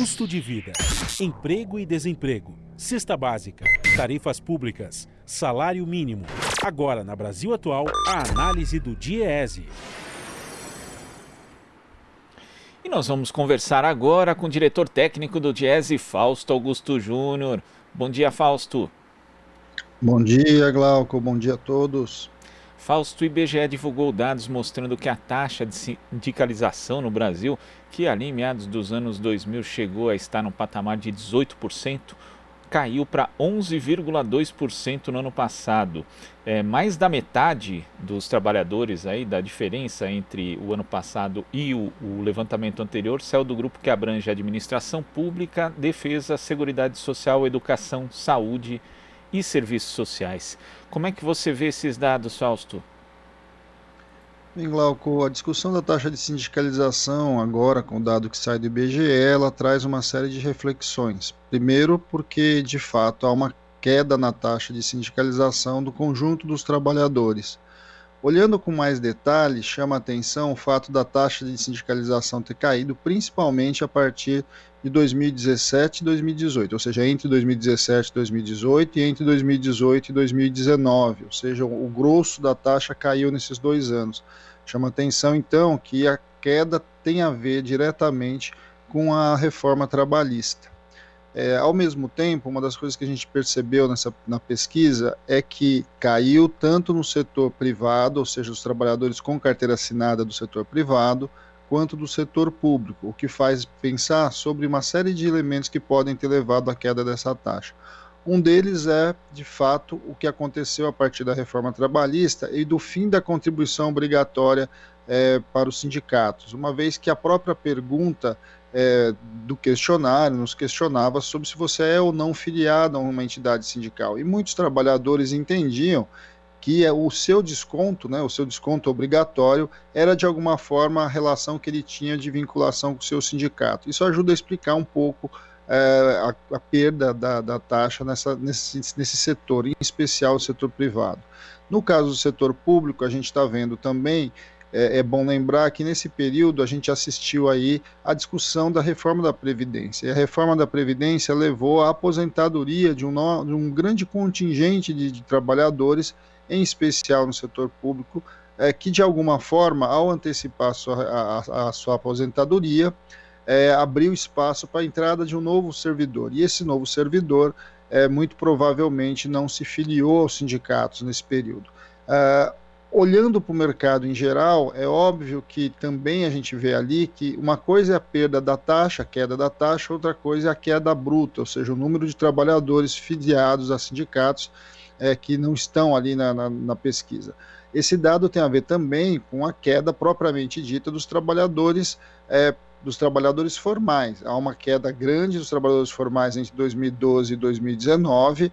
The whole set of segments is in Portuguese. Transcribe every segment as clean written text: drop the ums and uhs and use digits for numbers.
custo de vida, emprego e desemprego, cesta básica, tarifas públicas, salário mínimo. Agora, na Brasil Atual, a análise do DIEESE. E nós vamos conversar agora com o diretor técnico do DIEESE, Fausto Augusto Júnior. Bom dia, Fausto. Bom dia, Glauco. Bom dia a todos. Fausto, o IBGE divulgou dados mostrando que a taxa de sindicalização no Brasil, que ali em meados dos anos 2000 chegou a estar no patamar de 18%, caiu para 11,2% no ano passado. Mais da metade dos trabalhadores, aí, da diferença entre o ano passado e o levantamento anterior, saiu do grupo que abrange administração pública, defesa, seguridade social, educação, saúde e serviços sociais. Como é que você vê esses dados, Fausto? Bem, Glauco, a discussão da taxa de sindicalização, agora com o dado que sai do IBGE, ela traz uma série de reflexões. Primeiro, porque, de fato, há uma queda na taxa de sindicalização do conjunto dos trabalhadores. Olhando com mais detalhe, chama a atenção o fato da taxa de sindicalização ter caído, principalmente a partir de 2017 e 2018, ou seja, entre 2017 e 2018 e entre 2018 e 2019, ou seja, o grosso da taxa caiu nesses 2 anos. Chama a atenção, então, que a queda tem a ver diretamente com a reforma trabalhista. Ao mesmo tempo, uma das coisas que a gente percebeu na pesquisa é que caiu tanto no setor privado, ou seja, os trabalhadores com carteira assinada do setor privado, quanto do setor público, o que faz pensar sobre uma série de elementos que podem ter levado à queda dessa taxa. Um deles é, de fato, o que aconteceu a partir da reforma trabalhista e do fim da contribuição obrigatória para os sindicatos, uma vez que a própria pergunta do questionário nos questionava sobre se você é ou não filiado a uma entidade sindical. E muitos trabalhadores entendiam que o seu desconto, o seu desconto obrigatório, era de alguma forma a relação que ele tinha de vinculação com o seu sindicato. Isso ajuda a explicar um pouco a perda da taxa nesse setor, em especial o setor privado. No caso do setor público, a gente está vendo também. É bom lembrar que nesse período a gente assistiu aí à discussão da reforma da Previdência. E a reforma da Previdência levou à aposentadoria de um grande contingente de trabalhadores, em especial no setor público, que de alguma forma, ao antecipar a sua aposentadoria, abriu espaço para a entrada de um novo servidor. E esse novo servidor, muito provavelmente, não se filiou aos sindicatos nesse período. Olhando para o mercado em geral, é óbvio que também a gente vê ali que uma coisa é a perda da taxa, a queda da taxa, outra coisa é a queda bruta, ou seja, o número de trabalhadores filiados a sindicatos que não estão ali na pesquisa. Esse dado tem a ver também com a queda propriamente dita dos trabalhadores formais. Há uma queda grande dos trabalhadores formais entre 2012 e 2019,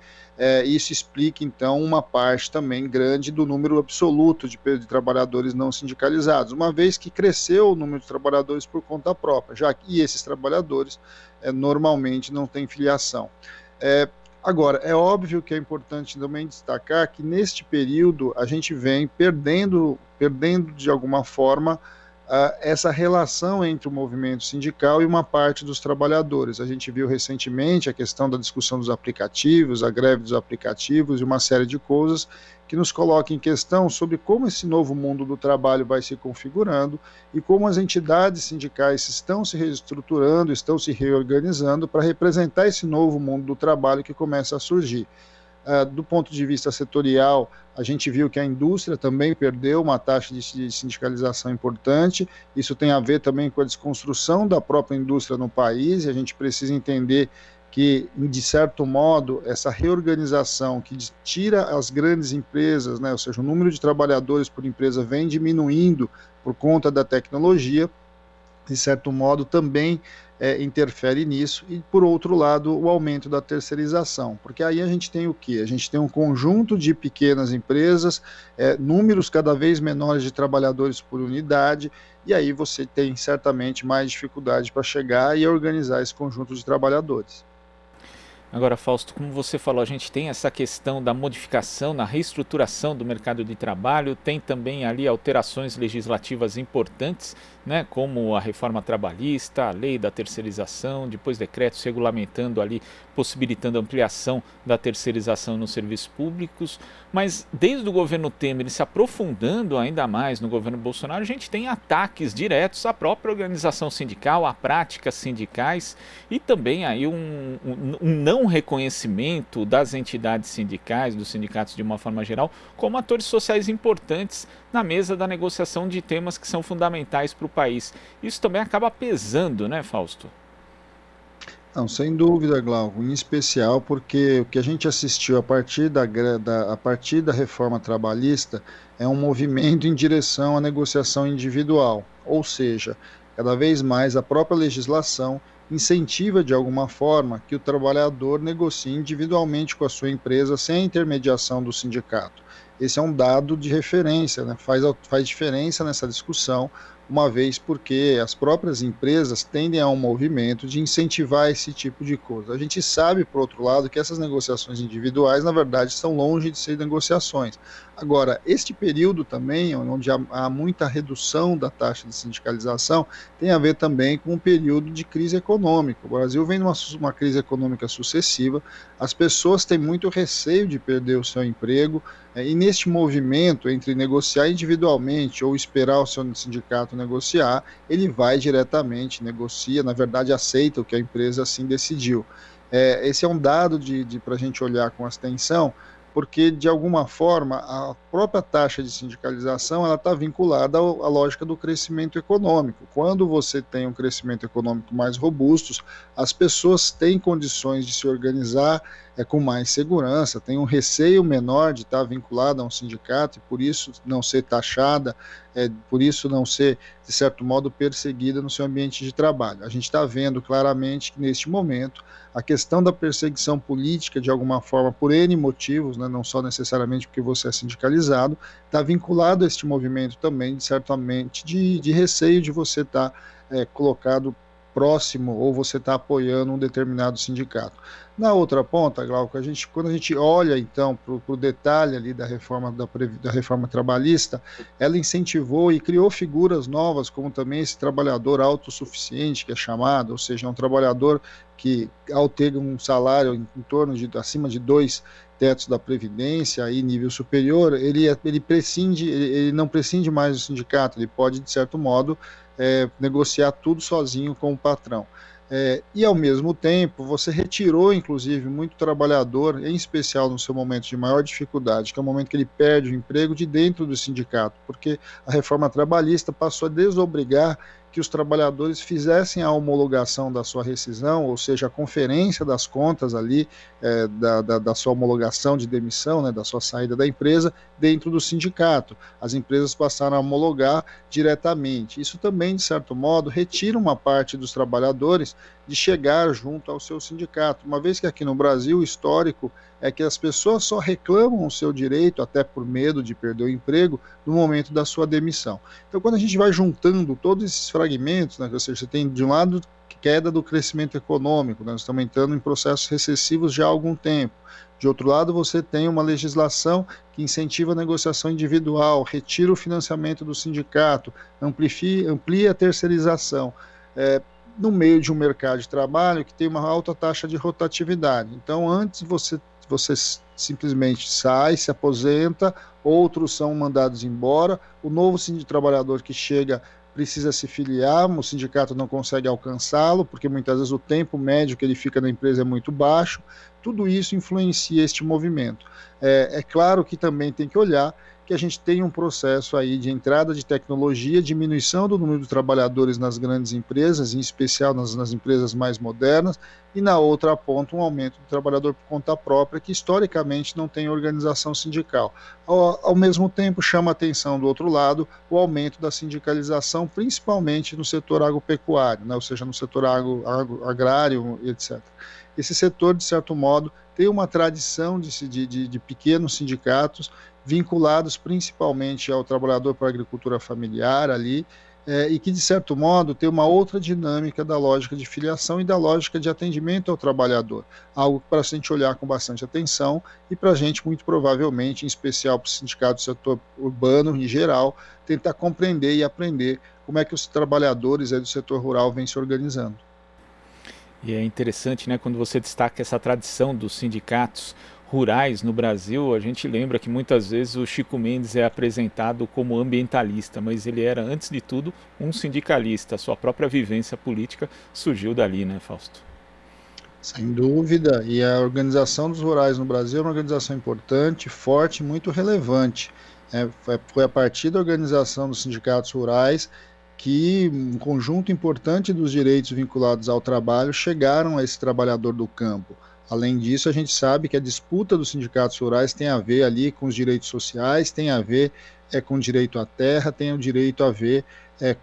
isso explica, então, uma parte também grande do número absoluto de trabalhadores não sindicalizados, uma vez que cresceu o número de trabalhadores por conta própria, já que esses trabalhadores normalmente não têm filiação. Agora, é óbvio que é importante também destacar que neste período a gente vem perdendo de alguma forma essa relação entre o movimento sindical e uma parte dos trabalhadores. A gente viu recentemente a questão da discussão dos aplicativos, a greve dos aplicativos e uma série de coisas que nos colocam em questão sobre como esse novo mundo do trabalho vai se configurando e como as entidades sindicais estão se reestruturando, estão se reorganizando para representar esse novo mundo do trabalho que começa a surgir. Do ponto de vista setorial, a gente viu que a indústria também perdeu uma taxa de sindicalização importante. Isso tem a ver também com a desconstrução da própria indústria no país, e a gente precisa entender que, de certo modo, essa reorganização que tira as grandes empresas, ou seja, o número de trabalhadores por empresa vem diminuindo por conta da tecnologia, de certo modo também interfere nisso, e por outro lado o aumento da terceirização, porque aí a gente tem o quê? A gente tem um conjunto de pequenas empresas, números cada vez menores de trabalhadores por unidade, e aí você tem certamente mais dificuldade para chegar e organizar esse conjunto de trabalhadores. Agora, Fausto, como você falou, a gente tem essa questão da modificação, na reestruturação do mercado de trabalho, tem também ali alterações legislativas importantes né, como a reforma trabalhista, a lei da terceirização, depois decretos regulamentando ali, possibilitando ampliação da terceirização nos serviços públicos, mas desde o governo Temer se aprofundando ainda mais no governo Bolsonaro, a gente tem ataques diretos à própria organização sindical, a práticas sindicais e também aí um não reconhecimento das entidades sindicais, dos sindicatos de uma forma geral, como atores sociais importantes na mesa da negociação de temas que são fundamentais para o país. Isso também acaba pesando, né, Fausto? Não, sem dúvida, Glauco, em especial porque o que a gente assistiu a partir da reforma trabalhista é um movimento em direção à negociação individual, ou seja, cada vez mais a própria legislação incentiva de alguma forma que o trabalhador negocie individualmente com a sua empresa sem a intermediação do sindicato. Esse é um dado de referência, né? Faz diferença nessa discussão, uma vez porque as próprias empresas tendem a um movimento de incentivar esse tipo de coisa. A gente sabe, por outro lado, que essas negociações individuais, na verdade, estão longe de ser negociações. Agora, este período também, onde há muita redução da taxa de sindicalização, tem a ver também com um período de crise econômica. O Brasil vem numa crise econômica sucessiva, as pessoas têm muito receio de perder o seu emprego, e neste movimento entre negociar individualmente ou esperar o seu sindicato negociar, ele vai diretamente, negocia, na verdade aceita o que a empresa assim decidiu. Esse é um dado para a gente olhar com atenção, porque de alguma forma a própria taxa de sindicalização ela está vinculada à lógica do crescimento econômico. Quando você tem um crescimento econômico mais robusto, as pessoas têm condições de se organizar com mais segurança, tem um receio menor de estar vinculada a um sindicato e por isso não ser taxada, por isso não ser, de certo modo, perseguida no seu ambiente de trabalho. A gente está vendo claramente que, neste momento, a questão da perseguição política, de alguma forma, por N motivos, né, não só necessariamente porque você é sindicalizado, está vinculado a este movimento também, certamente, de receio de você estar colocado próximo ou você está apoiando um determinado sindicato. Na outra ponta, Glauco, quando a gente olha então para o detalhe ali da reforma trabalhista, ela incentivou e criou figuras novas, como também esse trabalhador autossuficiente, que é chamado, ou seja, um trabalhador que, ao ter um salário em torno de acima de 2 tetos da Previdência e nível superior, ele não prescinde mais do sindicato, ele pode, de certo modo, negociar tudo sozinho com o patrão. E ao mesmo tempo você retirou inclusive muito trabalhador, em especial no seu momento de maior dificuldade, que é o momento que ele perde o emprego, de dentro do sindicato, porque a reforma trabalhista passou a desobrigar que os trabalhadores fizessem a homologação da sua rescisão, ou seja, a conferência das contas ali, da sua homologação de demissão, né, da sua saída da empresa, dentro do sindicato. As empresas passaram a homologar diretamente. Isso também, de certo modo, retira uma parte dos trabalhadores de chegar junto ao seu sindicato, uma vez que aqui no Brasil o histórico é que as pessoas só reclamam o seu direito, até por medo de perder o emprego, no momento da sua demissão. Então, quando a gente vai juntando todos esses fragmentos, né, ou seja, você tem de um lado queda do crescimento econômico, nós estamos entrando em processos recessivos já há algum tempo. De outro lado, você tem uma legislação que incentiva a negociação individual, retira o financiamento do sindicato, amplia a terceirização, no meio de um mercado de trabalho que tem uma alta taxa de rotatividade. Então, antes você simplesmente sai, se aposenta, outros são mandados embora, o novo trabalhador que chega precisa se filiar, o sindicato não consegue alcançá-lo, porque muitas vezes o tempo médio que ele fica na empresa é muito baixo. Tudo isso influencia este movimento. É claro que também tem que olhar que a gente tem um processo aí de entrada de tecnologia, diminuição do número de trabalhadores nas grandes empresas, em especial nas empresas mais modernas, e na outra ponta um aumento do trabalhador por conta própria, que historicamente não tem organização sindical. Ao mesmo tempo, chama atenção do outro lado o aumento da sindicalização, principalmente no setor agropecuário, né, ou seja, no setor agrário, etc. Esse setor, de certo modo, tem uma tradição de pequenos sindicatos, vinculados principalmente ao trabalhador para a agricultura familiar ali, e que, de certo modo, tem uma outra dinâmica da lógica de filiação e da lógica de atendimento ao trabalhador, algo para a gente olhar com bastante atenção e para a gente, muito provavelmente, em especial para o sindicato do setor urbano em geral, tentar compreender e aprender como é que os trabalhadores do setor rural vêm se organizando. E é interessante, né, quando você destaca essa tradição dos sindicatos rurais no Brasil, a gente lembra que muitas vezes o Chico Mendes é apresentado como ambientalista, mas ele era, antes de tudo, um sindicalista. A sua própria vivência política surgiu dali, né, Fausto? Sem dúvida, e a organização dos rurais no Brasil é uma organização importante, forte, muito relevante. Foi a partir da organização dos sindicatos rurais que um conjunto importante dos direitos vinculados ao trabalho chegaram a esse trabalhador do campo. Além disso, a gente sabe que a disputa dos sindicatos rurais tem a ver ali com os direitos sociais, tem a ver com o direito à terra, tem o direito a ver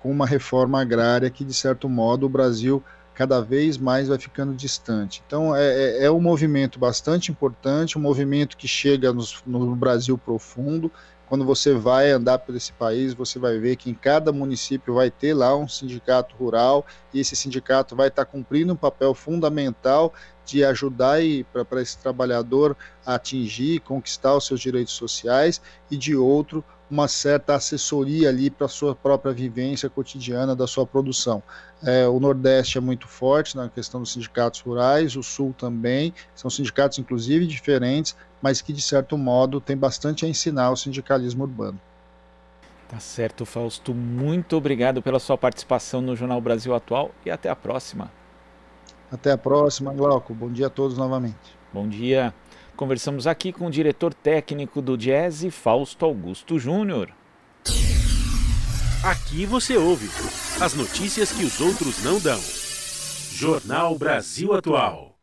com uma reforma agrária que, de certo modo, o Brasil cada vez mais vai ficando distante. Então, é um movimento bastante importante, um movimento que chega no Brasil profundo. Quando você vai andar por esse país, você vai ver que em cada município vai ter lá um sindicato rural, e esse sindicato vai estar cumprindo um papel fundamental de ajudar para esse trabalhador a atingir, conquistar os seus direitos sociais, e de outro, uma certa assessoria ali para a sua própria vivência cotidiana da sua produção. O Nordeste é muito forte na questão dos sindicatos rurais, o Sul também, são sindicatos inclusive diferentes, mas que de certo modo tem bastante a ensinar ao sindicalismo urbano. Tá certo, Fausto. Muito obrigado pela sua participação no Jornal Brasil Atual e até a próxima. Até a próxima, Glauco. Bom dia a todos novamente. Bom dia. Conversamos aqui com o diretor técnico do Diese, Fausto Augusto Júnior. Aqui você ouve as notícias que os outros não dão. Jornal Brasil Atual.